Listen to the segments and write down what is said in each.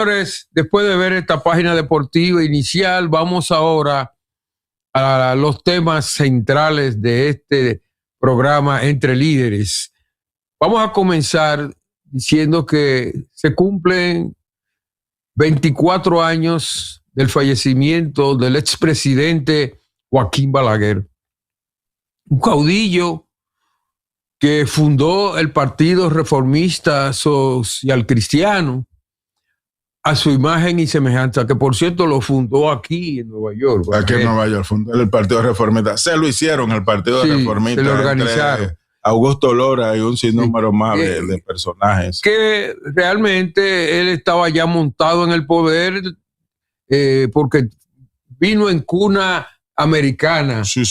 Señores, después de ver esta página deportiva inicial, vamos ahora a los temas centrales de este programa Entre Líderes. Vamos a comenzar diciendo que se cumplen 24 años del fallecimiento del expresidente Joaquín Balaguer, un caudillo que fundó el Partido Reformista Social Cristiano a su imagen y semejanza, que por cierto lo fundó aquí en Nueva York. Aquí en Nueva York fundó el Partido Reformista. Se lo hicieron el Partido Reformista. Se lo organizaron. Augusto Lora y un sinnúmero más de personajes. Que realmente él estaba ya montado en el poder porque vino en cuna americana. Sí.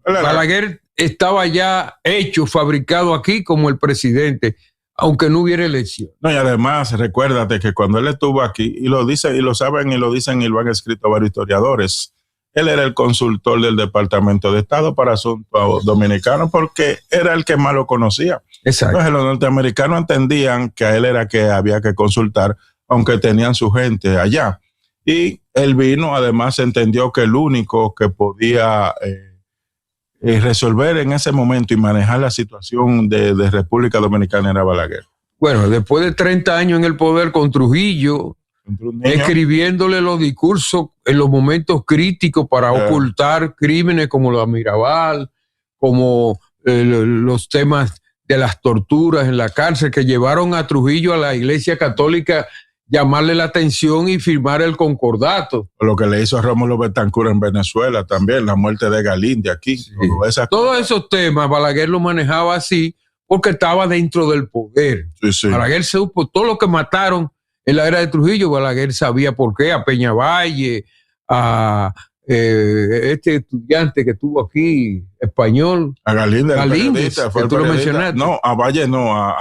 Balaguer estaba ya hecho, fabricado aquí como el presidente, aunque no hubiera elección. No, y además, recuérdate que cuando él estuvo aquí, y lo dicen, y lo saben, y lo dicen, y lo han escrito varios historiadores, él era el consultor del Departamento de Estado para Asuntos Dominicanos porque era el que más lo conocía. Exacto. Entonces los norteamericanos entendían que a él era que había que consultar, aunque tenían su gente allá. Y él vino, además entendió que el único que podía resolver en ese momento y manejar la situación de República Dominicana era Balaguer. Bueno, después de 30 años en el poder con Trujillo, escribiéndole los discursos en los momentos críticos para ocultar crímenes como la Mirabal, como los temas de las torturas en la cárcel que llevaron a Trujillo a la Iglesia Católica llamarle la atención y firmar el concordato. Lo que le hizo a Rómulo Betancourt en Venezuela también, la muerte de Galíndez aquí. Sí. Todos esos temas Balaguer lo manejaba así porque estaba dentro del poder. Sí. Balaguer se supo todo lo que mataron en la era de Trujillo. Balaguer sabía por qué, a Peñavalle, a este estudiante que estuvo aquí, español. A Galíndez, que tú lo mencionaste. No, a Valle no, a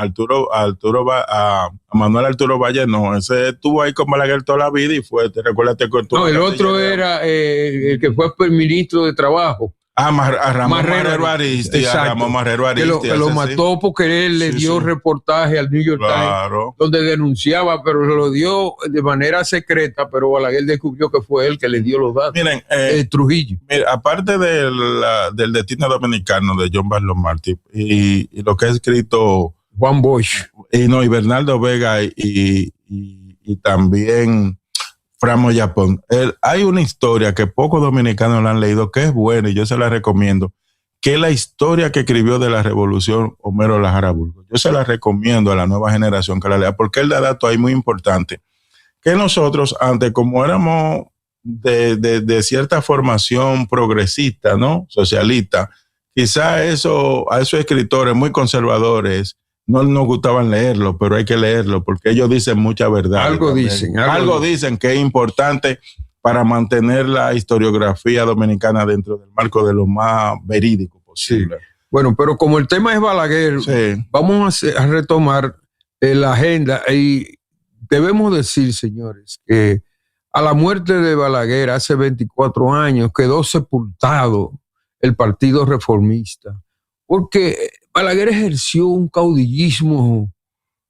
Manuel Arturo Valle no. Ese estuvo ahí con Balaguer toda la vida y fue, te recuerdas que no, el otro era el que fue ministro de Trabajo. A Ramón Marrero Aristia. Que lo mató porque él le dio reportaje al New York Times donde denunciaba, pero lo dio de manera secreta, pero Balaguer descubrió que fue él que le dio los datos. Miren, Trujillo. Mira, aparte del destino dominicano de John Barlow Martí y lo que ha escrito Juan Bosch y Bernardo Vega y también Framo Japón. Hay una historia que pocos dominicanos la han leído que es buena y yo se la recomiendo, que es la historia que escribió de la revolución Homero Lajara Burgos. Yo se la recomiendo a la nueva generación que la lea porque él da datos ahí muy importantes. Que nosotros, antes como éramos de cierta formación progresista, ¿no? Socialista, quizá a esos escritores muy conservadores no nos gustaban leerlo, pero hay que leerlo porque ellos dicen mucha verdad. Algo dicen que es importante para mantener la historiografía dominicana dentro del marco de lo más verídico posible. Sí. Bueno, pero como el tema es Balaguer, vamos a retomar la agenda y debemos decir, señores, que a la muerte de Balaguer hace 24 años quedó sepultado el Partido Reformista porque Balaguer ejerció un caudillismo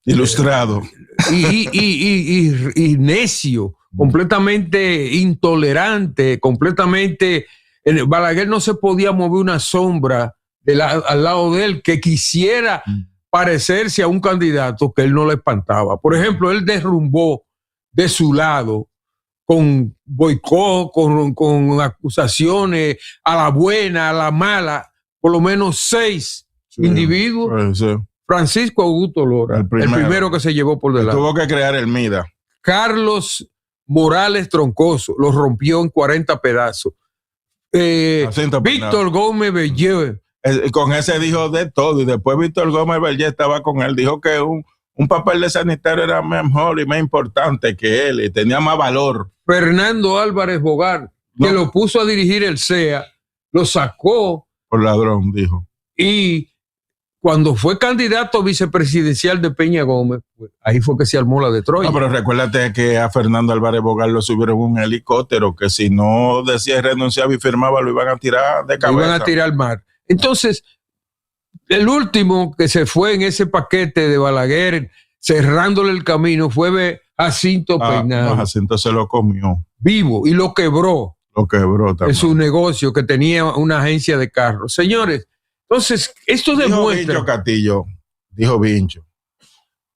ilustrado y necio, completamente intolerante, completamente. Balaguer no se podía mover una sombra al lado de él que quisiera parecerse a un candidato que él no le espantaba. Por ejemplo, él derrumbó de su lado con boicot, con acusaciones a la buena, a la mala, por lo menos 6 individuos. Francisco Augusto Lora, el primero que se llevó por delante. Tuvo que crear el MIDA. Carlos Morales Troncoso lo rompió en 40 pedazos. Víctor Gómez Bellé. Con ese dijo de todo y después Víctor Gómez Bellé estaba con él. Dijo que un papel de sanitario era mejor y más importante que él y tenía más valor. Fernando Álvarez Bogar, que lo puso a dirigir el CEA, lo sacó. Por ladrón, dijo. Y cuando fue candidato vicepresidencial de Peña Gómez, pues, ahí fue que se armó la de Troya. No, pero recuérdate que a Fernando Álvarez Bogar lo subieron en un helicóptero, que si no decía renunciaba y firmaba, lo iban a tirar de cabeza. Lo iban a tirar al mar. Entonces, el último que se fue en ese paquete de Balaguer, cerrándole el camino, fue Jacinto Peinado. No, Jacinto se lo comió. Vivo, y lo quebró. Lo quebró también. Es su negocio, que tenía una agencia de carros. Señores, entonces, esto demuestra... Dijo Vincho,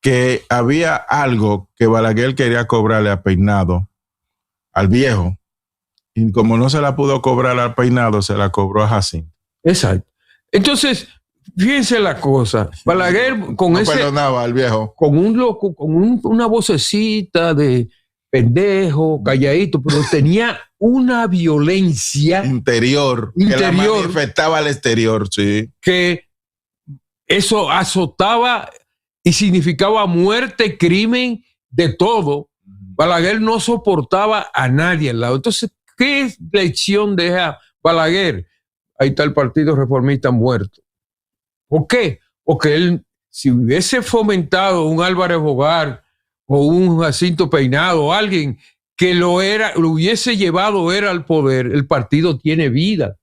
que había algo que Balaguer quería cobrarle a Peinado, al viejo, y como no se la pudo cobrar al Peinado, se la cobró a Jacinto. Exacto. Entonces, fíjense la cosa. Balaguer con no ese... perdonaba al viejo. Con un loco, una vocecita de pendejo, calladito, pero tenía una violencia interior. Que la manifestaba al exterior, sí. Que eso azotaba y significaba muerte, crimen, de todo. Balaguer no soportaba a nadie al lado. Entonces, ¿qué lección deja Balaguer? Ahí está el Partido Reformista muerto. ¿Por qué? Porque él, si hubiese fomentado un Álvarez Bogar o un Jacinto Peinado o alguien que lo hubiese llevado al poder, el partido tiene vida,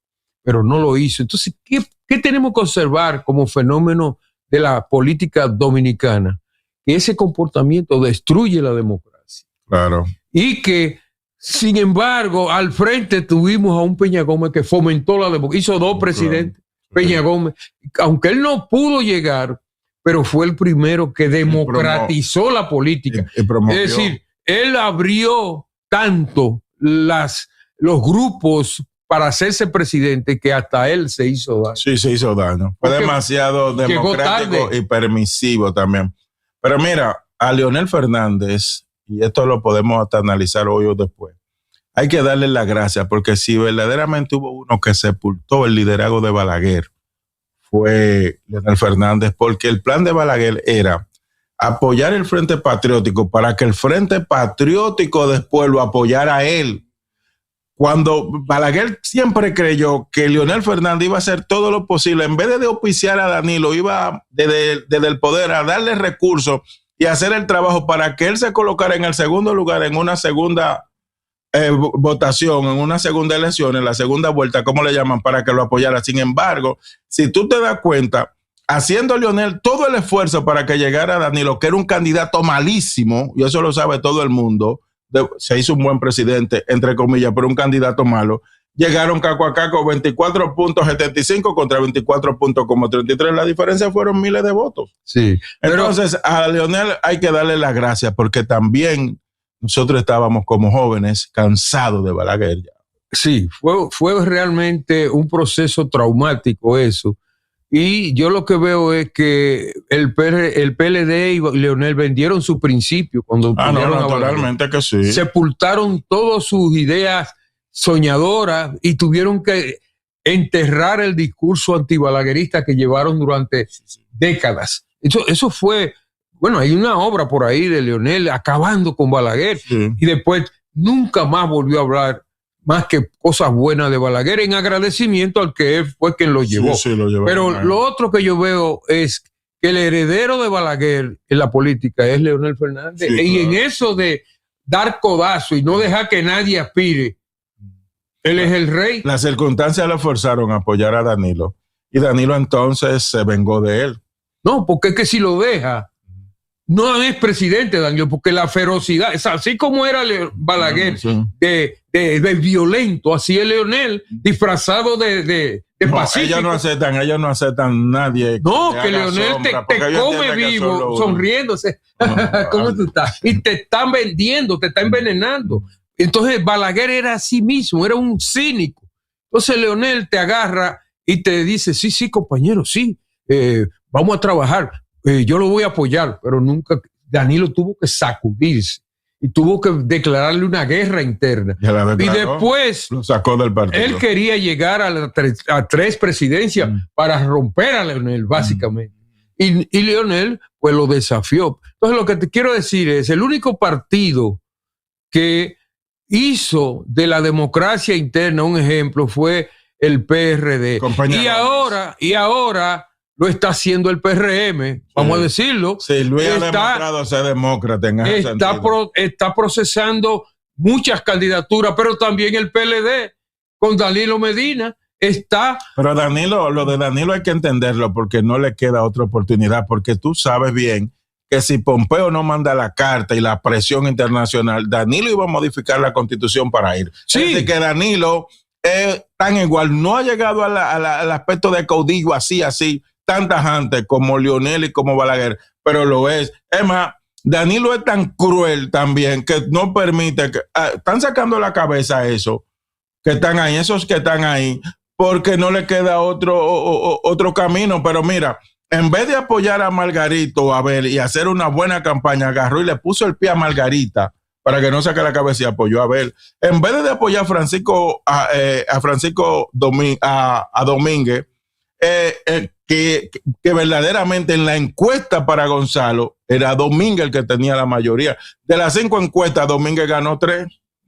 pero no lo hizo. Entonces, ¿qué tenemos que observar como fenómeno de la política dominicana? Que ese comportamiento destruye la democracia. Claro. Y que, sin embargo, al frente tuvimos a un Peña Gómez que fomentó la democracia. Hizo 2 presidentes. Peña Gómez, aunque él no pudo llegar, pero fue el primero que democratizó la política. Es decir, él abrió tanto los grupos para hacerse presidente que hasta él se hizo daño. Sí, se hizo daño. Fue demasiado democrático y permisivo también. Pero mira, a Leonel Fernández, y esto lo podemos hasta analizar hoy o después, hay que darle las gracias, porque si verdaderamente hubo uno que sepultó el liderazgo de Balaguer, fue Leonel Fernández, porque el plan de Balaguer era apoyar el Frente Patriótico para que el Frente Patriótico después lo apoyara a él. Cuando Balaguer siempre creyó que Leonel Fernández iba a hacer todo lo posible, en vez de auspiciar a Danilo, iba desde el poder a darle recursos y hacer el trabajo para que él se colocara en el segundo lugar en una segunda votación, en una segunda elección, en la segunda vuelta, ¿cómo le llaman? Para que lo apoyara. Sin embargo, si tú te das cuenta, haciendo Leonel todo el esfuerzo para que llegara Danilo, que era un candidato malísimo, y eso lo sabe todo el mundo, se hizo un buen presidente, entre comillas, pero un candidato malo, llegaron caco a caco 24.75 contra 24.33, la diferencia fueron miles de votos. Sí. Entonces, a Leonel hay que darle las gracias, porque también nosotros estábamos como jóvenes cansados de Balaguer ya. Sí, fue realmente un proceso traumático eso. Y yo lo que veo es que el PLD y Leonel vendieron su principio cuando naturalmente que sí. Sepultaron todas sus ideas soñadoras y tuvieron que enterrar el discurso antibalaguerista que llevaron durante décadas. Eso fue... Bueno, hay una obra por ahí de Leonel acabando con Balaguer, y después nunca más volvió a hablar más que cosas buenas de Balaguer en agradecimiento al que él fue quien lo llevó. Lo llevó. Pero lo otro que yo veo es que el heredero de Balaguer en la política es Leonel Fernández. Sí, y claro, en eso de dar codazo y no dejar que nadie aspire, él es el rey. Las circunstancias lo forzaron a apoyar a Danilo, y Danilo entonces se vengó de él. No, porque es que si lo deja, no es presidente, Danilo, porque la ferocidad, es así como era Balaguer, de violento, así es Leonel, disfrazado de pacífico. Ellos no aceptan nadie. No, que Leonel te come vivo, sonriéndose. ¿Cómo tú estás? Y te están vendiendo, te están envenenando. Entonces Balaguer era así mismo, era un cínico. Entonces Leonel te agarra y te dice, sí, compañero, sí, vamos a trabajar. Yo lo voy a apoyar, pero nunca. Danilo tuvo que sacudirse y tuvo que declararle una guerra interna. Y después lo sacó del partido. Él quería llegar a 3 presidencias para romper a Leonel, básicamente. Y Leonel, pues lo desafió. Entonces, lo que te quiero decir es: el único partido que hizo de la democracia interna un ejemplo fue el PRD. Y ahora lo está haciendo el PRM, vamos a decirlo. Sí, Luis ha demostrado ser demócrata en ese sentido. Está procesando muchas candidaturas, pero también el PLD con Danilo Medina está... Pero lo de Danilo hay que entenderlo, porque no le queda otra oportunidad, porque tú sabes bien que si Pompeo no manda la carta y la presión internacional, Danilo iba a modificar la constitución para ir. Sí. Es decir, que Danilo tan igual, no ha llegado al aspecto de caudillo así, tan tajante como Leonel y como Balaguer, pero lo es. Es más, Danilo es tan cruel también que no permite que están sacando la cabeza a eso, que están ahí, esos que están ahí, porque no le queda otro camino. Pero mira, en vez de apoyar a Margarito, a ver, y hacer una buena campaña, agarró y le puso el pie a Margarita para que no saque la cabeza y apoyó a Abel. En vez de apoyar a Francisco Domínguez, que verdaderamente en la encuesta para Gonzalo era Domínguez el que tenía la mayoría. De las 5 encuestas, Domínguez ganó 3.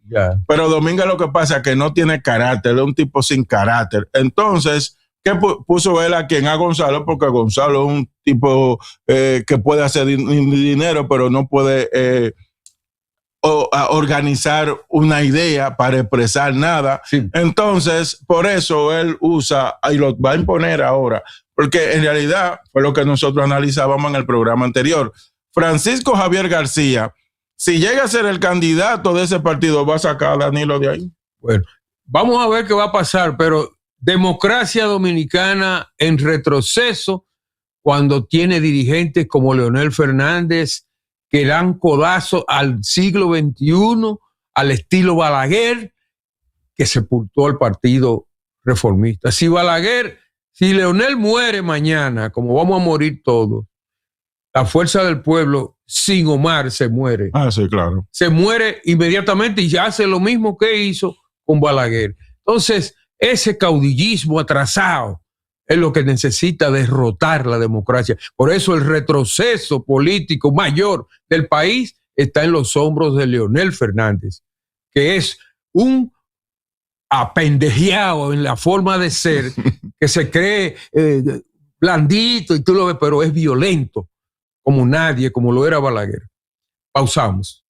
Yeah. Pero Domínguez lo que pasa es que no tiene carácter, es un tipo sin carácter. Entonces, ¿qué puso él a quien? A Gonzalo, porque Gonzalo es un tipo que puede hacer dinero, pero no puede organizar una idea para expresar nada. Sí. Entonces, por eso él usa, y lo va a imponer ahora, porque en realidad fue lo que nosotros analizábamos en el programa anterior. Francisco Javier García, si llega a ser el candidato de ese partido, ¿va a sacar a Danilo de ahí? Bueno, vamos a ver qué va a pasar, pero democracia dominicana en retroceso cuando tiene dirigentes como Leonel Fernández que dan codazo al siglo XXI, al estilo Balaguer, que sepultó al Partido Reformista. Si Leonel muere mañana, como vamos a morir todos, la fuerza del pueblo sin Omar se muere. Ah, sí, claro. Se muere inmediatamente y hace lo mismo que hizo con Balaguer. Entonces, ese caudillismo atrasado es lo que necesita derrotar la democracia. Por eso el retroceso político mayor del país está en los hombros de Leonel Fernández, que es un apendejeado en la forma de ser, que se cree blandito y tú lo ves, pero es violento como nadie, como lo era Balaguer. Pausamos.